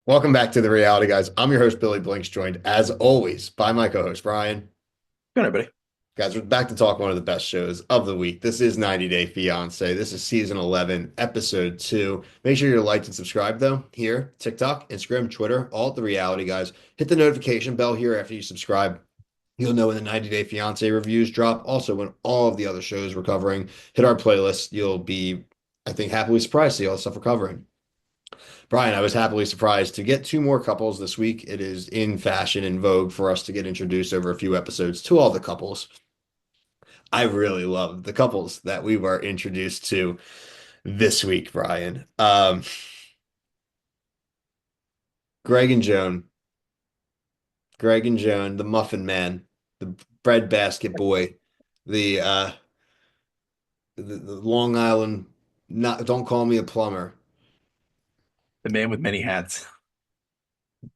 Welcome back to the Reality Guys. I'm your host, Billy Blinks, joined as always by my co-host, Brian. Good night, buddy. Guys, we're back to talk one of the best shows of the week. This is 90 Day Fiancé. This is season 11, episode 2. Make sure you're liked and subscribed, though, here, TikTok, Instagram, Twitter, all at the Reality Guys. Hit the notification bell here after you subscribe. You'll know when the 90 Day Fiancé reviews drop. Also, when all of the other shows we're covering hit our playlist, you'll be, I think, happily surprised to see all the stuff we're covering. Brian, I was happily surprised to get two more couples this week. It is in fashion and vogue for us to get introduced over a few episodes to all the couples. I really love the couples that we were introduced to this week, Brian. Greg and Joan, Greg and Joan, the Muffin Man, the bread basket boy, the the Long Island, not don't call me a plumber. The man with many hats.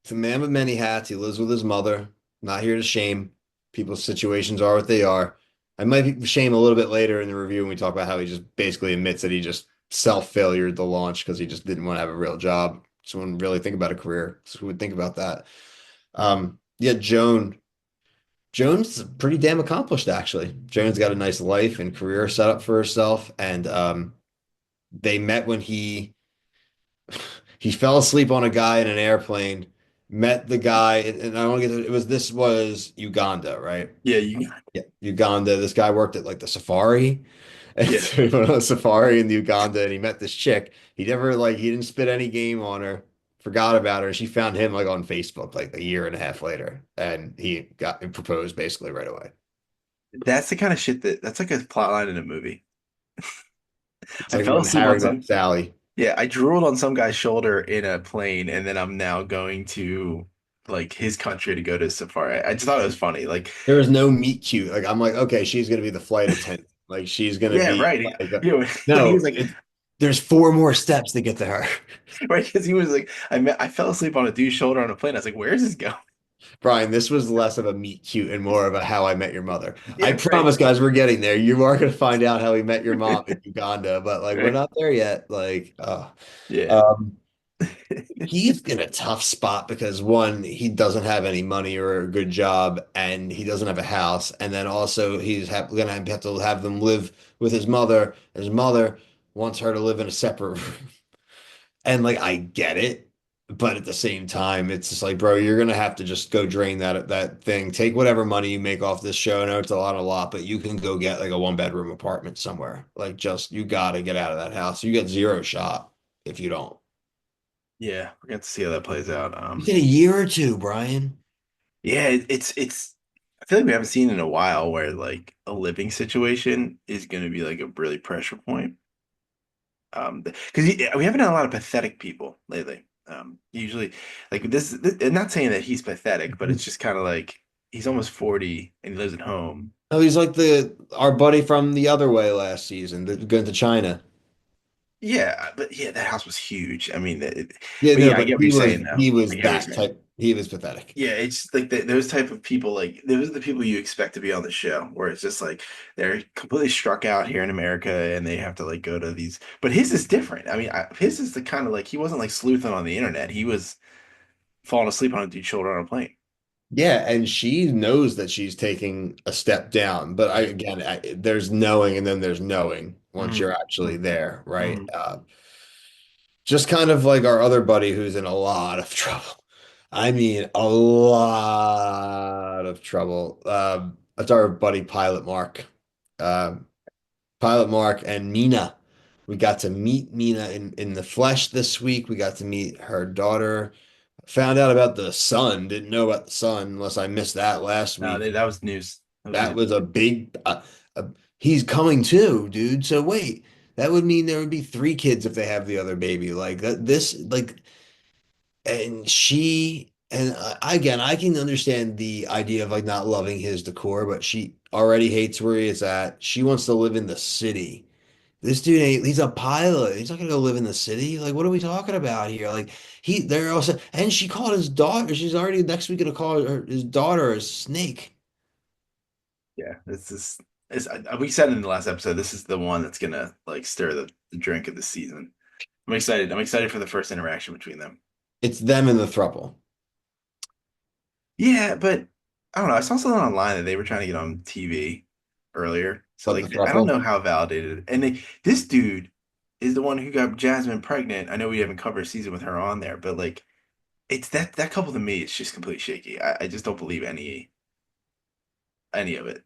It's a man with many hats. He lives with his mother. Not here to shame. People's situations are what they are. I might shame a little bit later in the review when we talk about how he just basically admits that he just self-failured the launch because he just didn't want to have a real job. So wouldn't really think about a career. So who would think about that? Yeah, Joan's pretty damn accomplished, actually. Joan's got a nice life and career set up for herself. And they met when he fell asleep on a guy in an airplane, met the guy, and I want to get this was Uganda, right? Yeah, you. Yeah, Uganda. This guy worked at like the safari. And Yeah, so he went on a safari in Uganda and he met this chick. He never he didn't spit any game on her, forgot about her. And she found him like on Facebook like a year and a half later. And he got and proposed basically right away. that's the kind of shit that's like a plot line in a movie. It's I like fell when asleep Harry on met some. Sally. Yeah, I drooled on some guy's shoulder in a plane, and then I'm now going to like his country to go to safari. I just thought it was funny. Like, There was no meet cute. Like I'm like, okay, she's gonna be the flight attendant. Like she's gonna yeah, be right. like You know, when he was no, like, there's four more steps to get to her. right, because he was like, I fell asleep on a dude's shoulder on a plane. I was like, where's this going? Brian, this was less of a meet cute and more of a how I met your mother. I Yeah, right, promise, guys, we're getting there. You are gonna find out how he met your mom in Uganda, but like we're right. not there yet. Like, Yeah, um, he's in a tough spot because one, he doesn't have any money or a good job, and he doesn't have a house, and then also gonna have to have them live with his mother. His mother wants her to live in a separate room. And like I get it, but at the same time, it's just like, bro, you're gonna have to just go drain that thing. Take whatever money you make off this show. I know it's a lot, but you can go get like a one bedroom apartment somewhere. Like just you gotta get out of that house. You get zero shot if you don't. yeah. We're going to see how that plays out. You get a year or two, Brian. Yeah, it's. I feel like we haven't seen in a while where like a living situation is going to be like a really pressure point. Because we haven't had a lot of pathetic people lately. Usually, like I'm not saying that he's pathetic, but it's just kind of like he's almost 40 and he lives at home. Oh, he's like the our buddy from the other way last season, going to China. Yeah, but yeah, that house was huge. I mean, Yeah, but no, yeah, I but get what you're saying now. he I was get what you're that saying. type. He was pathetic. Yeah, it's like those type of people, like those are the people you expect to be on the show, where it's just like they're completely struck out here in America and they have to like go to these. But his is different. I mean, his is the kind of like he wasn't like sleuthing on the internet. He was falling asleep on a dude's shoulder on a plane. Yeah, and she knows that she's taking a step down, but there's knowing and then there's knowing once you're Mm, actually mm, there, right? mm. Just kind of like our other buddy who's in a lot of trouble. I mean, a lot of trouble. That's our buddy Pilot Mark. Um, Pilot Mark and Mina. We got to meet Mina in the flesh this week. We got to meet her daughter. Found out about the son. Didn't know about the son unless I missed that last No, week. that was news. That was That news. was a big. He's coming too, dude. So wait, that would mean there would be three kids if they have the other baby. Like that, this, like, and she, and again, I can understand the idea of like not loving his decor, but she already hates where he is at. She wants to live in the city. This dude ain't, he's a pilot. He's not gonna go live in the city. Like, what are we talking about here? Like, they're also, and she called his daughter. She's already next week gonna call his daughter a snake. Yeah, this is. We said in the last episode, this is the one that's gonna like stir the drink of the season. I'm excited. I'm excited for the first interaction between them. It's them in the throuple. Yeah, but I don't know. I saw something online that they were trying to get on TV earlier. So But the like I don't know throuple, how validated. And this dude is the one who got Jasmine pregnant. I know we haven't covered a season with her on there, but like it's that couple to me, it's just completely shaky. I just don't believe any of it.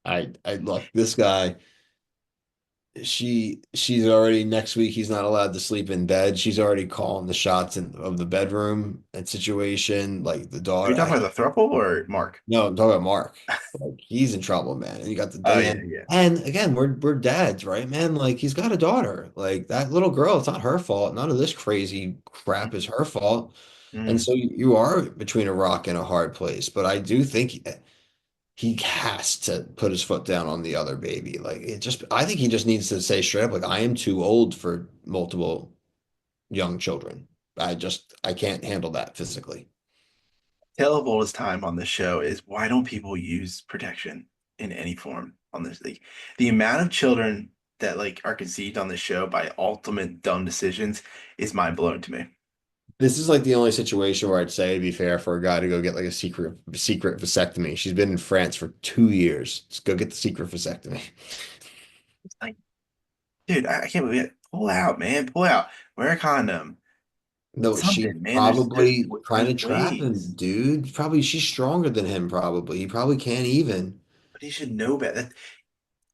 I look, this guy, she's already next week. He's not allowed to sleep in bed. She's already calling the shots of the bedroom and situation. Like the Are you daughter, talking about the throuple or Mark? no, I'm talking about Mark. Like he's in trouble, man. And you got the Oh yeah, Dan. yeah. And again, we're dads, right, man? Like he's got a daughter. Like that little girl, it's not her fault. None of this crazy crap is her fault. And Mm. so you are between a rock and a hard place. But I do think he has to put his foot down on the other baby. Like it just, I think he just needs to say straight up, like, I am too old for multiple young children. I can't handle that physically. Tale of oldest time on this show is why don't people use protection in any form on this? Like the amount of children that like are conceived on this show by ultimate dumb decisions is mind blowing to me. This is like the only situation where I'd say it'd be fair for a guy to go get like a secret vasectomy. She's been in France for 2 years. Just go get the secret vasectomy. It's like, dude, I can't believe it. Pull out, man. Pull out. Wear a condom. No, she's Something, man. probably trying There's to trap him, ways, dude. Probably she's stronger than him, probably. He probably can't even. but he should know better.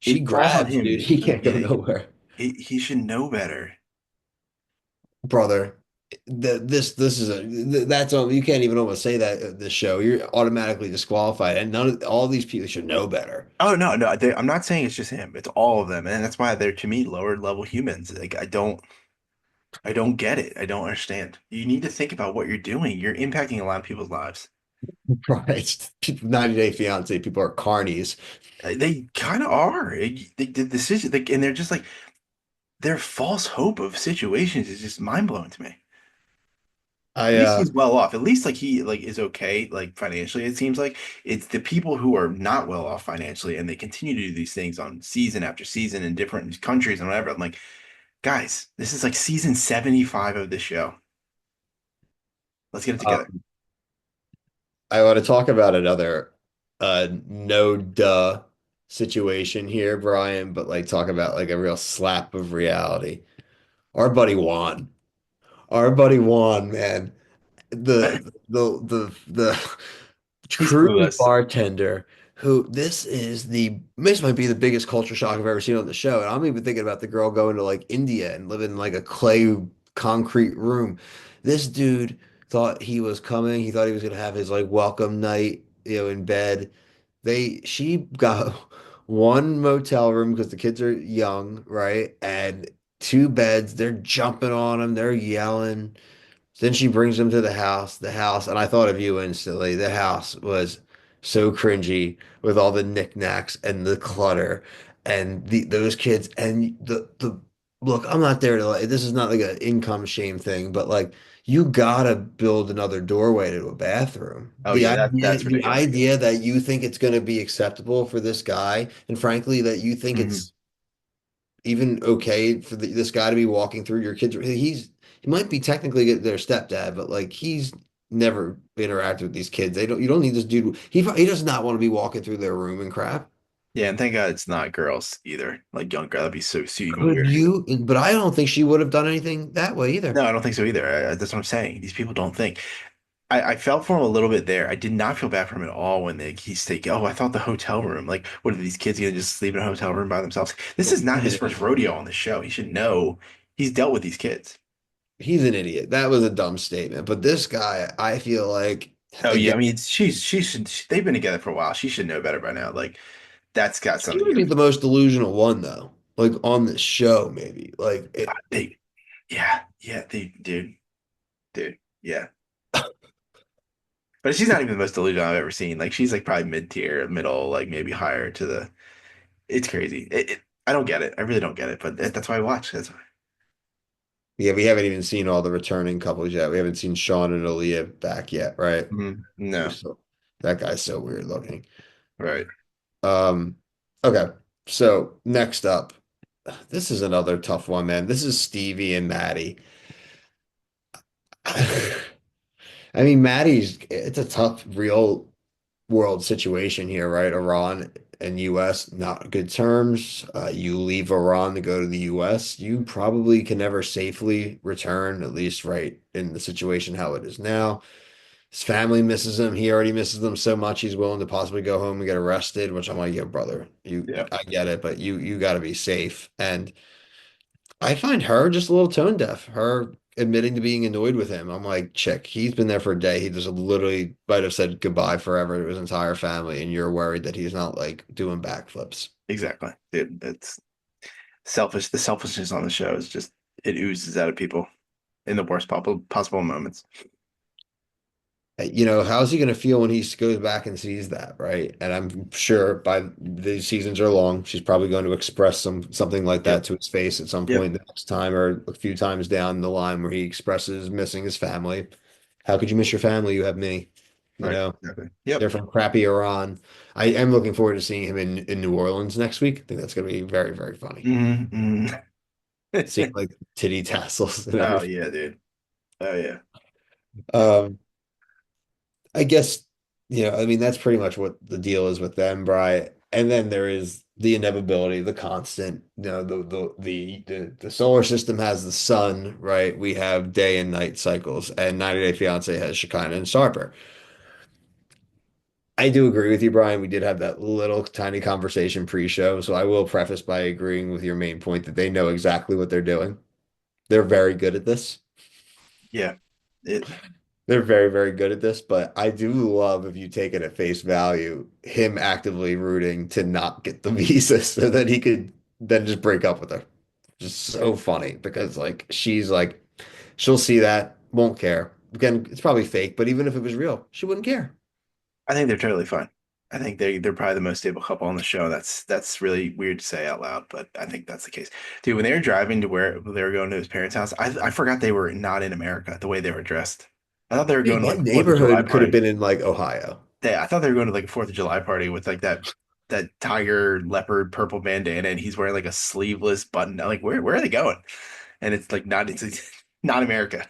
She It falls on grabs, dude. him He from the can't go beginning. nowhere. He should know better. Brother, this is that's all you can't even almost say that this show. You're automatically disqualified, and none of all these people should know better. Oh no, no, I'm not saying it's just him. It's all of them, and that's why they're to me lower level humans. Like I don't get it. I don't understand. You need to think about what you're doing. You're impacting a lot of people's lives. Right? 90 Day Fiance, people are carnies. They kind of are. The decision, like, and they're just like their false hope of situations is just mind blowing to me. I At least he's well off. At least like he like is okay like financially. It seems like it's the people who are not well off financially and they continue to do these things on season after season in different countries and whatever. I'm like, guys, this is like season 75 of this show. Let's get it together. um, I want to talk about another no duh situation here, Brian, but like talk about like a real slap of reality. Our buddy Juan. Our buddy Juan, man. The He's cruise clueless. bartender who this might be the biggest culture shock I've ever seen on the show. And I'm even thinking about the girl going to like India and living in like a clay concrete room. This dude thought he was coming. He thought he was gonna have his like welcome night, in bed. She got one motel room because the kids are young, right? And two beds. They're jumping on him, they're yelling. Then she brings them to the house. The house, and I thought of you instantly. The house was so cringy with all the knickknacks and the clutter and those kids and the look. I'm not there to like. This is not like an income shame thing, but like you gotta build another doorway to a bathroom. Oh yeah, that's The ridiculous. idea that you think it's going to be acceptable for this guy, and frankly, that you think Hmm. it's even okay for this guy to be walking through your kids. He might be technically their stepdad, but like he's never interacted with these kids. You don't need this dude. He does not want to be walking through their room and crap. Yeah, and thank God it's not girls either. Like young girl, that'd be so even Could weird. you? But I don't think she would have done anything that way either. No, I don't think so either. That's what I'm saying. These people don't think. I felt for him a little bit there. I did not feel bad for him at all when he's taking, oh, I thought the hotel room. Like, what are these kids gonna just sleep in a hotel room by themselves? This is not He's his an first idiot. rodeo on the show. He should know he's dealt with these kids. He's an idiot. That was a dumb statement. But this guy, I feel like Oh yeah, again, I mean, they've been together for a while. She should know better by now. Like, that's got he something might to be go. the most delusional one though. Like on this show, maybe. They, yeah, yeah, dude, yeah. But she's not even the most delusional I've ever seen. Like, she's like probably mid tier, middle, like maybe higher to the. It's crazy. I don't get it. I really don't get it. But that's why I watch. That's why. Yeah, we haven't even seen all the returning couples yet. We haven't seen Sean and Aaliyah back yet, right? We're No, still, that guy's so weird looking. right. Um, okay. So next up, this is another tough one, man. This is Stevie and Maddie. I mean, Maddie's, it's a tough real world situation here, right? Iran and US, not good terms. You leave Iran to go to the US, you probably can never safely return, at least right in the situation how it is now. His family misses him. He already misses them so much he's willing to possibly go home and get arrested, which I'm like, yeah, brother, Yeah, I get it, but you got to be safe. And I find her just a little tone deaf. Her admitting to being annoyed with him. I'm like, chick, he's been there for a day. He just literally might have said goodbye forever to his entire family, and you're worried that he's not like doing backflips. exactly. It's selfish. The selfishness on the show is just it oozes out of people in the worst possible moments. You know, how's he going to feel when he goes back and sees that, right? And I'm sure by these seasons are long, she's probably going to express something like Yep. that to his face at some Yep. point the next time or a few times down the line where he expresses missing his family. How could you miss your family? You have me, you Right. know. Exactly. Yep. They're from crappy Iran. I am looking forward to seeing him in New Orleans next week. I think that's going to be very, very funny. Hmm. Seeing like titty tassels and Oh everything. yeah, dude. Oh yeah. Um, I guess, I mean, that's pretty much what the deal is with them, Bry. And then there is the inevitability, the constant, the solar system has the sun, right? We have day and night cycles, and 90 Day Fiance has Shekinah and Sharper. I do agree with you, Brian. We did have that little tiny conversation pre-show, so I will preface by agreeing with your main point that they know exactly what they're doing. They're very good at this. Yeah. It. They're very, very good at this, but I do love if you take it at face value, him actively rooting to not get the visa so that he could then just break up with her. Just so funny because like she's like she'll see that, won't care. Again, it's probably fake, but even if it was real, she wouldn't care. I think they're totally fine. I think they're probably the most stable couple on the show. That's really weird to say out loud, but I think that's the case. Dude, when they were driving to where they were going to his parents' house, I forgot they were not in America the way they were dressed. I thought they were going Dude, to like that a Fourth of July neighborhood could have party. been in like Ohio. I thought they were going to like a Fourth of July party with like that tiger leopard purple bandana, and he's wearing like a sleeveless button. Like where are they going? And it's like not it's not America.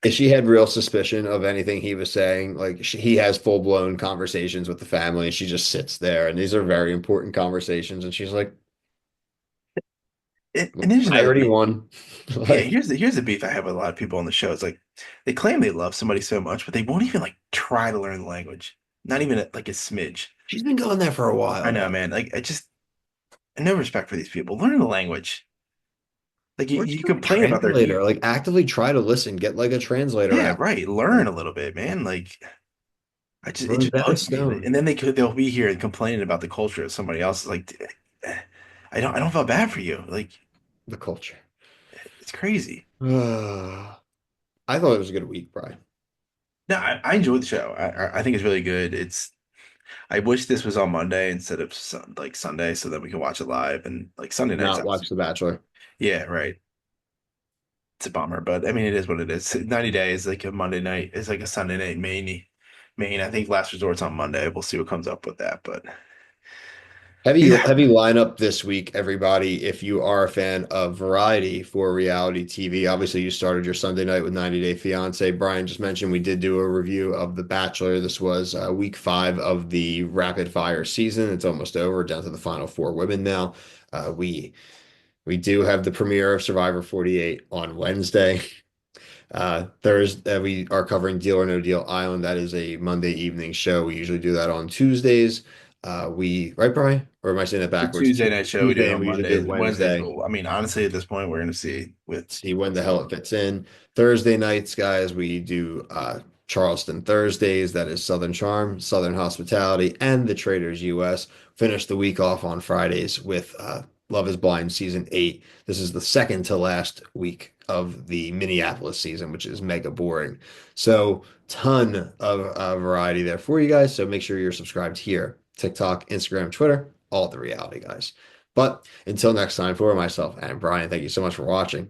If she had real suspicion of anything he was saying, like he has full-blown conversations with the family, and she just sits there, and these are very important conversations, and she's like, And here's I another already beef. won. Yeah, Like here's the beef I have with a lot of people on the show. It's like they claim they love somebody so much, but they won't even like try to learn the language. Not even like a smidge. she's been going there for a I while know, though. man. Like no respect for these people. Learn the language. Like Or just you get a complain about their view. translator, like actively try to listen, get like a translator Yeah, app. right. Learn a little bit, man. Like it just Rosetta bugs me. Stone, And then they'll be here and complaining about the culture of somebody else. It's like I don't feel bad for you. Like the culture. it's crazy. I thought it was a good week, Brian. No, I enjoyed the show. I think it's really good. I wish this was on Monday instead of like Sunday, so that we can watch it live. And like Sunday nights, Not watch The Bachelor. yeah, right. It's a bummer, but I mean, it is what it is. 90 days, like a Monday night, is like a Sunday night main. I think last resort's on Monday. We'll see what comes up with that, but yeah, Heavy lineup this week, everybody. If you are a fan of variety for reality TV, obviously you started your Sunday night with 90 Day Fiance. Brian just mentioned we did do a review of The Bachelor. This was week 5 of the rapid fire season. It's almost over, down to the final 4 women now. We do have the premiere of Survivor 48 on Wednesday. Thursday, we are covering Deal or No Deal Island. That is a Monday evening show. We usually do that on Tuesdays. Right, Brian? Or am I saying that the backwards? Tuesday night show we do it Tuesday, and on we usually do Mondays. it Wednesdays, Wednesday. but I mean, honestly, at this point, we're gonna see with See when the hell it fits in. Thursday nights, guys, we do Charleston Thursdays. That is Southern Charm, Southern Hospitality, and the Traders US. Finish the week off on Fridays with Love is Blind Season 8. This is the second to last week of the Minneapolis season, which is mega boring. So, ton of variety there for you guys. So, make sure you're subscribed here TikTok, Instagram, Twitter, all at the Reality Guys. But until next time, for myself and Brian, thank you so much for watching.